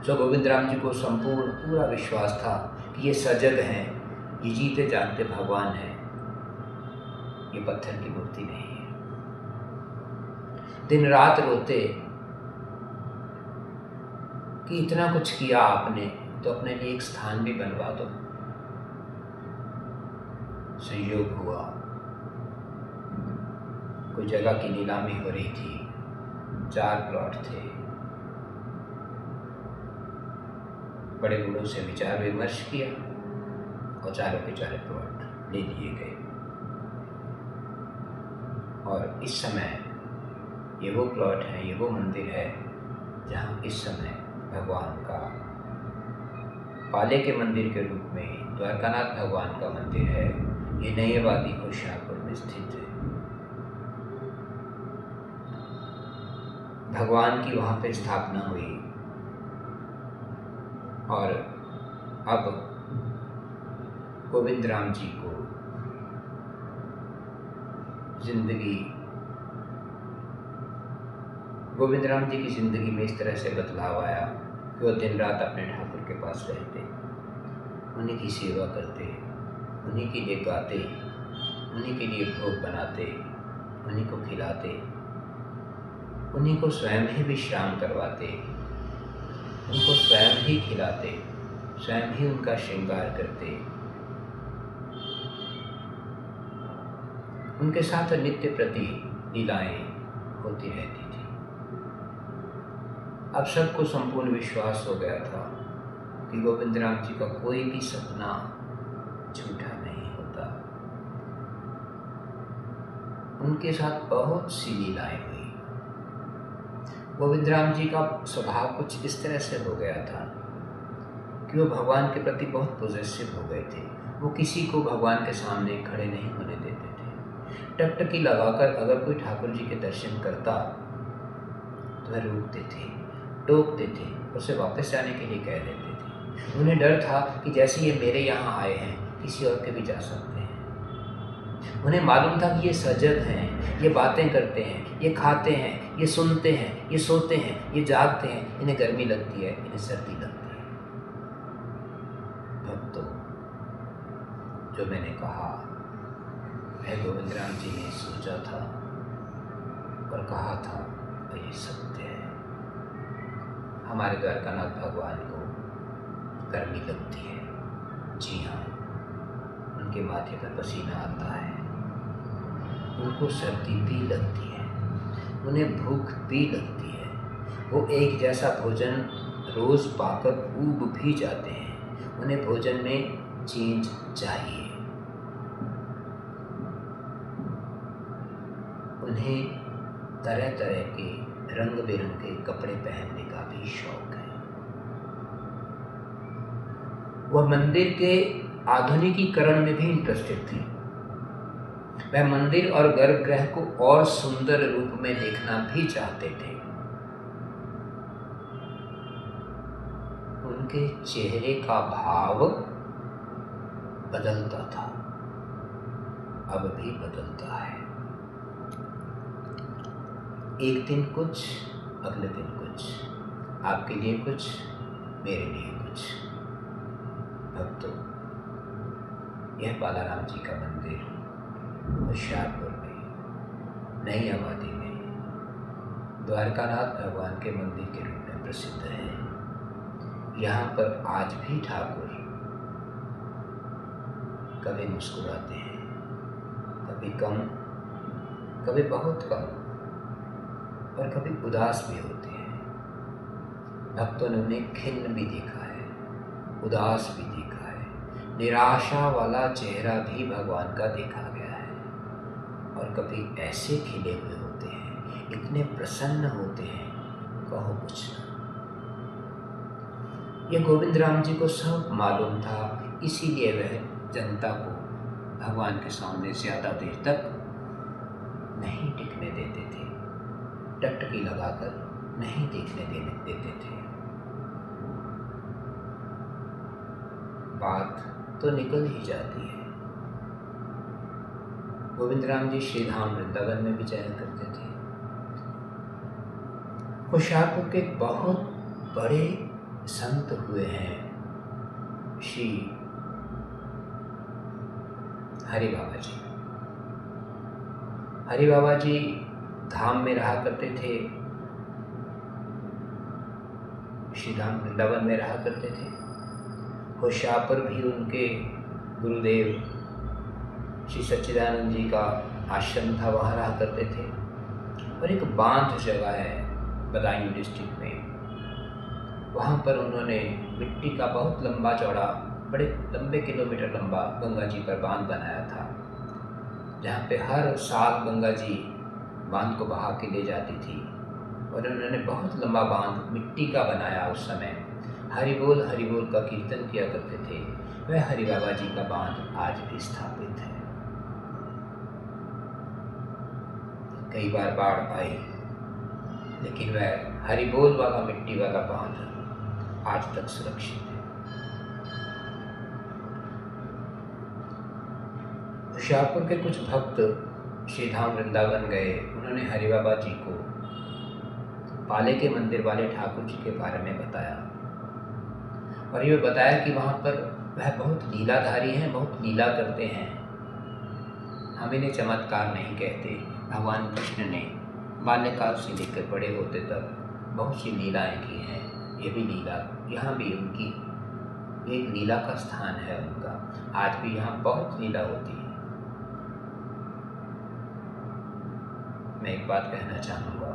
जो गोविंद राम जी को संपूर्ण पूरा विश्वास था कि ये सजग हैं, ये जीते जानते भगवान हैं, ये पत्थर की मूर्ति नहीं है। दिन रात रोते कि इतना कुछ किया आपने तो अपने लिए एक स्थान भी बनवा दो। संयोग हुआ, कोई जगह की नीलामी हो रही थी, 4 प्लॉट थे। बड़े बूढ़ों से विचार विमर्श किया और चारों के चारों प्लॉट ले लिए गए। और इस समय ये वो प्लॉट है, ये वो मंदिर है जहाँ इस समय भगवान का पाले के मंदिर के रूप में द्वारकानाथ भगवान का मंदिर है। ये नई आबादी होशियारपुर में स्थित है। भगवान की वहाँ पे स्थापना हुई और अब गोविंद राम जी को गोविंद राम जी की जिंदगी में इस तरह से बदलाव आया कि वो दिन रात अपने ठाकुर के पास रहते, उन्हीं की सेवा करते, उन्हीं के लिए गाते, उन्हीं के लिए भोग बनाते, उन्हीं को खिलाते, उन्हीं को स्वयं ही विश्राम करवाते, उनको स्वयं ही खिलाते, स्वयं ही उनका श्रृंगार करते। उनके साथ नित्य प्रति लीलाएं होती रहती थी। अब सबको संपूर्ण विश्वास हो गया था कि गोविंद राम जी का कोई भी सपना झूठा नहीं होता। उनके साथ बहुत सी लीलाएं हुई। गोविंद राम जी का स्वभाव कुछ इस तरह से हो गया था कि वो भगवान के प्रति बहुत पॉजिटिव हो गए थे। वो किसी को भगवान के सामने खड़े नहीं होने देते थे। टकटकी लगाकर अगर कोई ठाकुर जी के दर्शन करता तो वह रोकते थे, टोकते थे, उसे वापस जाने के लिए कह देते थे। उन्हें डर था कि जैसे ये मेरे यहाँ आए हैं किसी और के भी जा सकते हैं। उन्हें मालूम था कि ये सजग हैं, ये बातें करते हैं, ये खाते हैं, ये सुनते हैं, ये सोते हैं, ये जागते हैं, इन्हें गर्मी लगती है, इन्हें सर्दी लगती है। भक्तों, जो मैंने कहा वह गोविंद राम जी ने सोचा था और कहा था, और ये सत्य है। हमारे द्वारकानाथ भगवान को गर्मी लगती है, जी हाँ, उनके माथे पर पसीना आता है, उनको सर्दी भी लगती है, उन्हें भूख भी लगती है। वो एक जैसा भोजन रोज़ पाकर ऊब भी जाते हैं। उन्हें भोजन में चेंज चाहिए। उन्हें तरह तरह के रंग बिरंगे कपड़े पहनने का भी शौक है। वह मंदिर के आधुनिकीकरण में भी इंटरेस्टेड थी। वह मंदिर और गर्भगृह को और सुंदर रूप में देखना भी चाहते थे। उनके चेहरे का भाव बदलता था, अब भी बदलता है। एक दिन कुछ, अगले दिन कुछ, आपके लिए कुछ, मेरे लिए कुछ। भक्तों, यह बालाराम जी का मंदिर होशियारपुर में, नई आबादी में, द्वारकानाथ भगवान के मंदिर के रूप में प्रसिद्ध है। यहाँ पर आज भी ठाकुर कभी मुस्कुराते हैं, कभी कम, कभी बहुत कम, और कभी उदास भी होते हैं। भक्तों ने उन्हें खिन्न भी देखा है, उदास भी देखा है, निराशा वाला चेहरा भी भगवान का देखा गया है। और कभी ऐसे खिले हुए होते हैं, इतने प्रसन्न होते हैं, कहो कुछ ना। यह गोविंद राम जी को सब मालूम था, इसीलिए वह जनता को भगवान के सामने ज़्यादा देर तक नहीं टिकने देते थे, टकटकी लगाकर नहीं देखने देते थे। बात तो निकल ही जाती है। गोविंद राम जी श्री धाम वृंदावन में भी जाया करते थे। होशियारपुर के बहुत बड़े संत हुए हैं श्री हरि बाबा जी। हरि बाबा जी धाम में रहा करते थे, श्री धाम वृंदावन में रहा करते थे। होशियारपुर भी उनके गुरुदेव श्री सच्चिदानंद जी का आश्रम था, वहाँ रहा करते थे। और एक बांध जगह है बदायूं डिस्ट्रिक्ट में, वहाँ पर उन्होंने मिट्टी का बहुत लंबा चौड़ा, बड़े लंबे किलोमीटर लंबा गंगा जी पर बांध बनाया था, जहाँ पे हर साल गंगा जी बांध को बहा के ले जाती थी। और उन्होंने बहुत लंबा बांध मिट्टी का बनाया। उस समय हरि बोल का कीर्तन किया करते थे। वह हरि बाबा जी का बांध आज भी स्थापित है। कई बार बाढ़ आई, लेकिन वह हरि बोल वाला मिट्टी वाला बांध आज तक सुरक्षित है। होशियारपुर के कुछ भक्त श्री धाम वृंदावन गए। उन्होंने हरि बाबा जी को पाले के मंदिर वाले ठाकुर जी के बारे में बताया, और ये बताया कि वहाँ पर वह बहुत लीलाधारी हैं, बहुत लीला करते हैं। हम इन्हें चमत्कार नहीं कहते। भगवान कृष्ण ने बाल्यकाल से लेकर बड़े होते तक बहुत सी लीलाएं की हैं। ये भी लीला, यहाँ भी उनकी एक लीला का स्थान है उनका। आज भी यहाँ बहुत लीला होती है। मैं एक बात कहना चाहूँगा,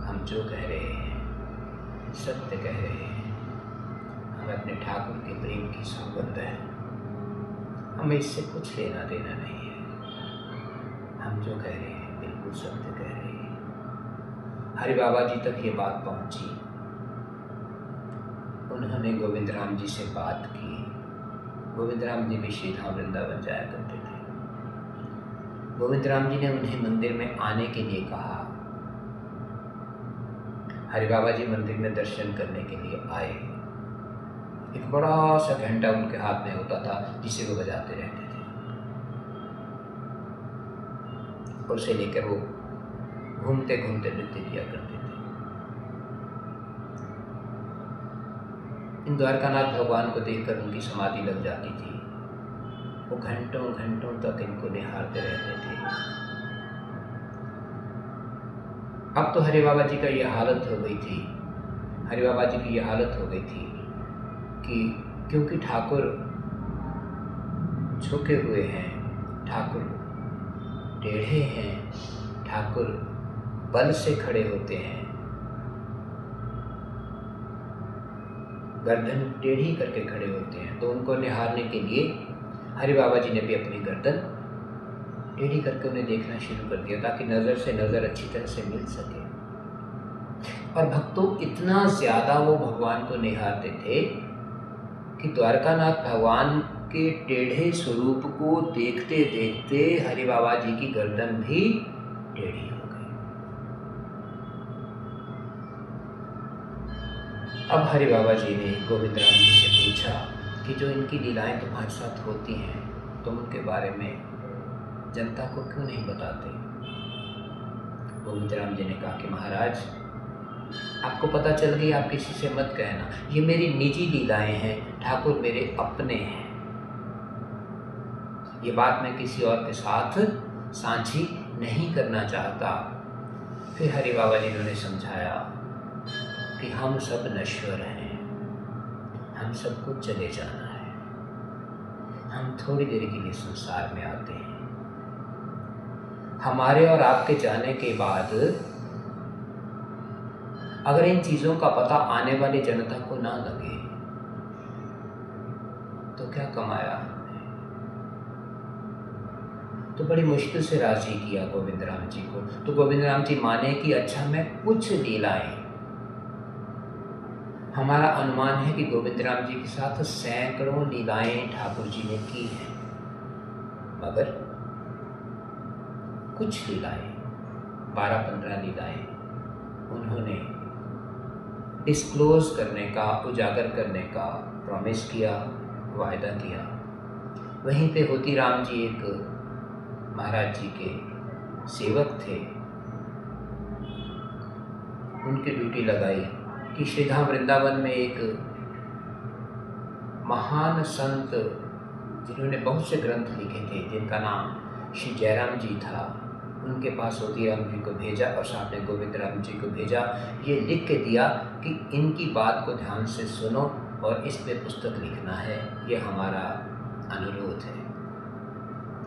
हम जो कह रहे हैं सत्य कह रहे हैं। हमें अपने ठाकुर के प्रेम की सौगंध है, हमें इससे कुछ लेना देना नहीं है। हम जो कह रहे हैं बिल्कुल सत्य कह रहे हैं। हरि बाबा जी तक ये बात पहुंची। उन्होंने गोविंद राम जी से बात की। गोविंद राम जी भी श्री धाम वृंदावन जाया करते थे। गोविंद राम जी ने उन्हें मंदिर में आने के लिए कहा। हरि बाबा जी मंदिर में दर्शन करने के लिए आए। एक बड़ा सा घंटा उनके हाथ में होता था जिसे वो बजाते रहते थे, और उसे लेकर वो घूमते घूमते नृत्य किया करते थे। इन द्वारकानाथ भगवान को देखकर उनकी समाधि लग जाती थी। वो घंटों घंटों तक इनको निहारते रहते थे। अब तो हरि बाबा जी का ये हालत हो गई थी, हरि बाबा जी की ये हालत हो गई थी कि क्योंकि ठाकुर झुके हुए हैं, ठाकुर टेढ़े हैं, ठाकुर बल से खड़े होते हैं, गर्दन टेढ़ी करके खड़े होते हैं, तो उनको निहारने के लिए हरि बाबा जी ने भी अपनी गर्दन टेढ़ी करके उन्हें देखना शुरू कर दिया ताकि नज़र से नज़र अच्छी तरह से मिल सके। और भक्तों इतना ज़्यादा वो भगवान को निहारते थे कि द्वारकानाथ भगवान के टेढ़े स्वरूप को देखते देखते हरि बाबा जी की गर्दन भी टेढ़ी हो गई। अब हरि बाबा जी ने गोविंद राम जी से पूछा कि जो इनकी लीलाएं तुम्हारे साथ होती हैं, तुम उनके बारे में जनता को क्यों नहीं बताते? गोविंद राम जी ने कहा कि महाराज, आपको पता चल गई, आप किसी से मत कहना, ये मेरी निजी लीलाएं हैं, ठाकुर मेरे अपने हैं, ये बात मैं किसी और के साथ साझी नहीं करना चाहता। फिर हरि बाबा जी ने उन्हें समझाया कि हम सब नश्वर हैं, हम सबको चले जाना है, हम थोड़ी देर के लिए संसार में आते हैं। हमारे और आपके जाने के बाद अगर इन चीज़ों का पता आने वाली जनता को ना लगे तो क्या कमाया हमने? तो बड़ी मुश्किल से राजी किया गोविंद राम जी को। तो गोविंद राम जी माने कि अच्छा, मैं कुछ लीलाएं, हमारा अनुमान है कि गोविंद राम जी के साथ सैकड़ों लीलाएं ठाकुर जी ने की हैं, मगर कुछ लीलाएं, 12-15 लीलाएं उन्होंने डिस्क्लोज करने का, उजागर करने का प्रॉमिस किया, वायदा किया। वहीं पे होती राम जी एक महाराज जी के सेवक थे, उनकी ड्यूटी लगाई कि श्रीधाम वृंदावन में एक महान संत जिन्होंने बहुत से ग्रंथ लिखे थे, जिनका नाम श्री जयराम जी था, उनके पास होती राम जी को भेजा और साथ में गोविंद राम जी को भेजा, ये लिख के दिया कि इनकी बात को ध्यान से सुनो और इस पे पुस्तक लिखना है, ये हमारा अनुरोध है।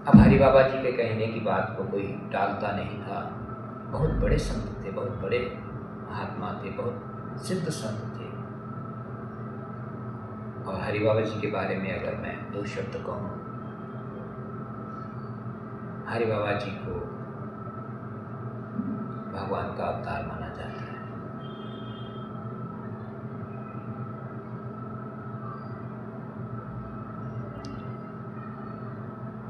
अब हरि बाबा जी के कहने की बात को कोई टालता नहीं था। बहुत बड़े संत थे, बहुत बड़े महात्मा थे, बहुत सिद्ध संत थे। और हरि बाबा जी के बारे में अगर मैं 2 शब्द कहूँ, हरि बाबा जी को भगवान का अवतार माना जाता है।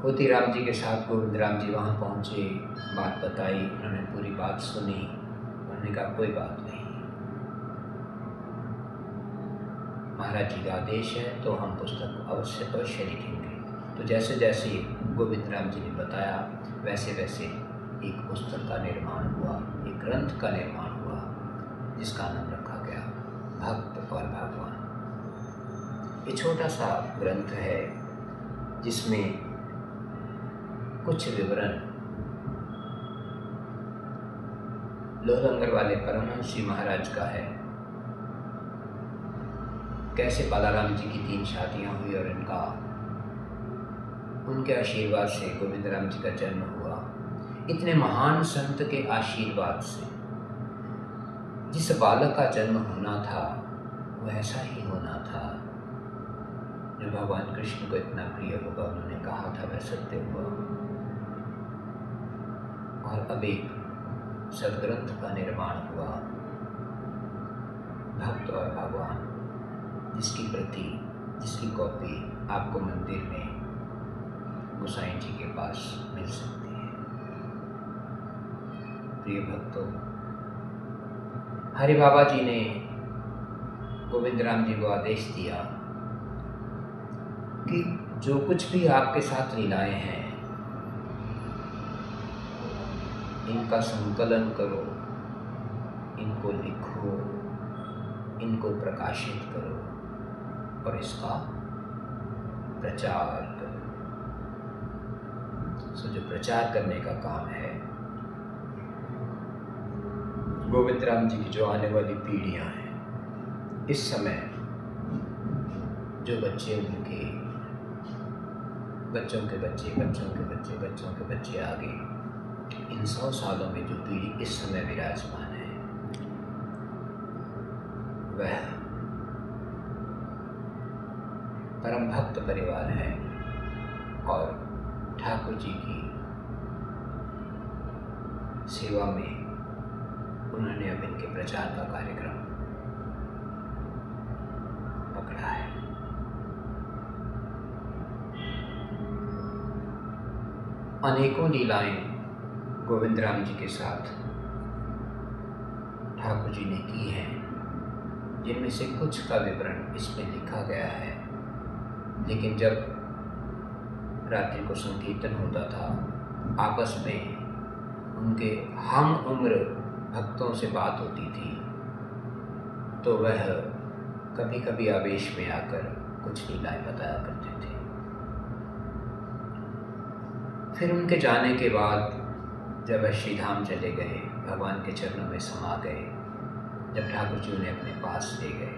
होती राम जी के साथ गोविंद राम जी वहाँ पहुँचे, बात बताई, उन्होंने पूरी बात सुनी, उन्होंने कहा कोई बात नहीं, महाराज जी का आदेश है तो हम पुस्तक अवश्य अवश्य लिखेंगे। तो जैसे जैसे गोविंद राम जी ने बताया वैसे वैसे एक पुस्तक का निर्माण हुआ, एक ग्रंथ का निर्माण हुआ, जिसका नाम रखा गया भक्त और भगवान। ये छोटा सा ग्रंथ है जिसमें कुछ विवरण लोहलंगर वाले परमहंस जी महाराज का है, कैसे बालाराम जी की 3 शादियां हुई और उनके आशीर्वाद से गोविंद राम जी का जन्म हुआ। इतने महान संत के आशीर्वाद से जिस बालक का जन्म होना था वो ऐसा ही होना था जो भगवान कृष्ण को इतना प्रिय होगा, उन्होंने कहा था वह सत्य हुआ। और अब एक सदग्रंथ का निर्माण हुआ। भक्त और भगवान, जिसकी प्रति, जिसकी कॉपी आपको मंदिर में गोसाई जी के पास मिल सकती है। प्रिय भक्तों, हरि बाबा जी ने गोविंद राम जी को आदेश दिया कि जो कुछ भी आपके साथ लीलाएं हैं, इनका संकलन करो, इनको लिखो, इनको प्रकाशित करो और इसका प्रचार करो। सो जो प्रचार करने का काम है, गोविंद राम जी की जो आने वाली पीढ़ियां हैं, इस समय जो बच्चे, उनके बच्चों के बच्चे, बच्चों के बच्चे, बच्चों के बच्चे आगे, इन 100 सालों में जो पीढ़ी इस समय विराजमान है, वह परम भक्त परिवार है और ठाकुर जी की सेवा में उन्होंने अब इनके प्रचार का कार्यक्रम पकड़ा है। अनेकों लीलाएं गोविंद राम जी के साथ ठाकुर जी ने की हैं, जिनमें से कुछ का विवरण इसमें लिखा गया है। लेकिन जब रात्रि को संकीर्तन होता था, आपस में उनके हम उम्र भक्तों से बात होती थी, तो वह कभी कभी आवेश में आकर कुछ लीलाएं बताया करते थे। फिर उनके जाने के बाद जब वह श्रीधाम चले गए, भगवान के चरणों में समा गए, जब ठाकुर जी उन्हें अपने पास ले गए,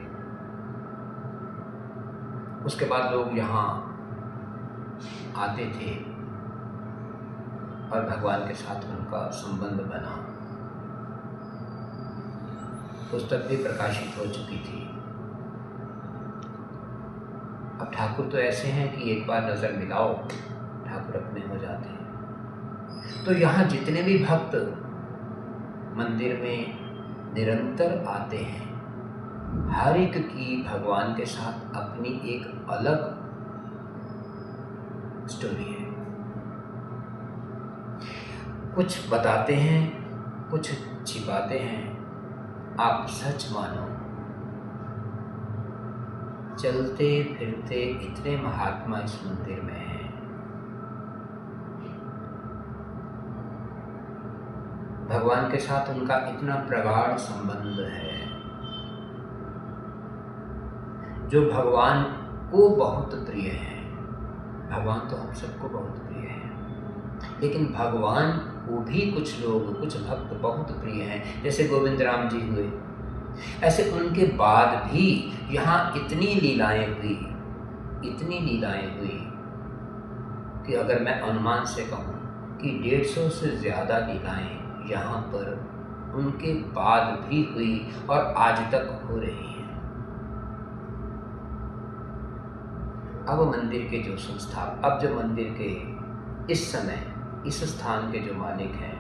उसके बाद लोग यहाँ आते थे और भगवान के साथ उनका संबंध बना। पुस्तक भी प्रकाशित हो चुकी थी। अब ठाकुर तो ऐसे हैं कि एक बार नज़र मिलाओ, ठाकुर अपने हो जाते हैं। तो यहाँ जितने भी भक्त मंदिर में निरंतर आते हैं, हर एक की भगवान के साथ अपनी एक अलग स्टोरी है। कुछ बताते हैं, कुछ छिपाते हैं। आप सच मानो, चलते फिरते इतने महात्मा इस मंदिर में हैं। भगवान के साथ उनका इतना प्रगाढ़ संबंध है, जो भगवान को बहुत प्रिय है। भगवान तो हम सबको बहुत प्रिय है, लेकिन भगवान को भी कुछ लोग, कुछ भक्त बहुत प्रिय हैं। जैसे गोविंद राम जी हुए, ऐसे उनके बाद भी यहाँ इतनी लीलाएं हुई, इतनी लीलाएं हुई कि अगर मैं अनुमान से कहूँ कि 150 से ज़्यादा लीलाएं यहाँ पर उनके बाद भी हुई और आज तक हो रही हैं। अब मंदिर के जो अब जो मंदिर के इस समय इस स्थान के जो मालिक हैं,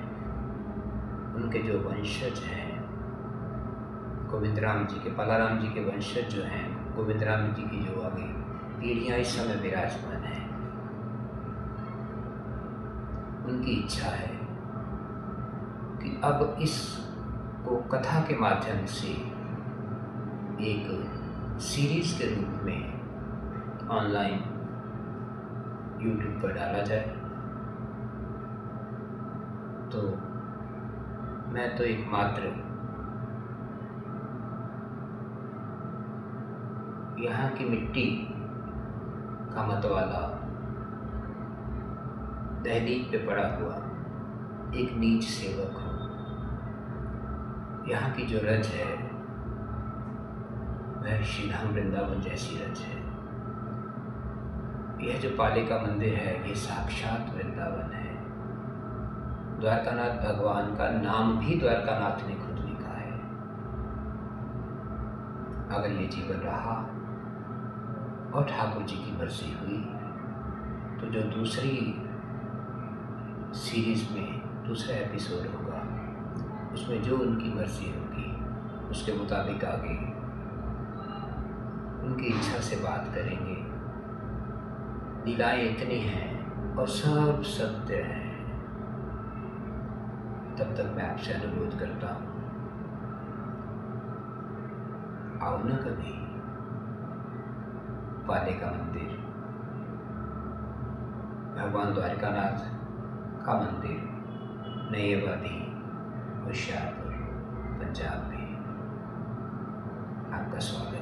उनके जो वंशज हैं, गोविंद राम जी के, पलाराम जी के वंशज जो हैं, गोविंद राम जी की जो आगे पीढ़ियाँ इस समय विराजमान हैं, उनकी इच्छा है कि अब इस को कथा के माध्यम से एक सीरीज के रूप में ऑनलाइन यूट्यूब पर डाला जाए। तो मैं तो एकमात्र यहाँ की मिट्टी का मतवाला, दहलीज पे पड़ा हुआ एक नीच सेवक हूँ। यहाँ की जो रज है वह श्रीधाम वृंदावन जैसी रज है। यह जो पालिका मंदिर है, ये साक्षात वृंदावन है। द्वारकानाथ भगवान का नाम भी द्वारकानाथ ने खुद लिखा है। अगर ये जीवन रहा और ठाकुर जी की मर्जी हुई, तो जो दूसरी सीरीज में दूसरा एपिसोड होगा, उसमें जो उनकी मर्ज़ी होगी उसके मुताबिक आगे उनकी इच्छा से बात करेंगे। लीलाएं इतनी हैं और सब सत्य है। तब तक मैं आपसे अनुरोध करता हूँ, आओ न कभी पालिका मंदिर, भगवान द्वारिकानाथ का मंदिर, नई आबादी, होशियारपुर, पंजाब में आपका स्वागत है।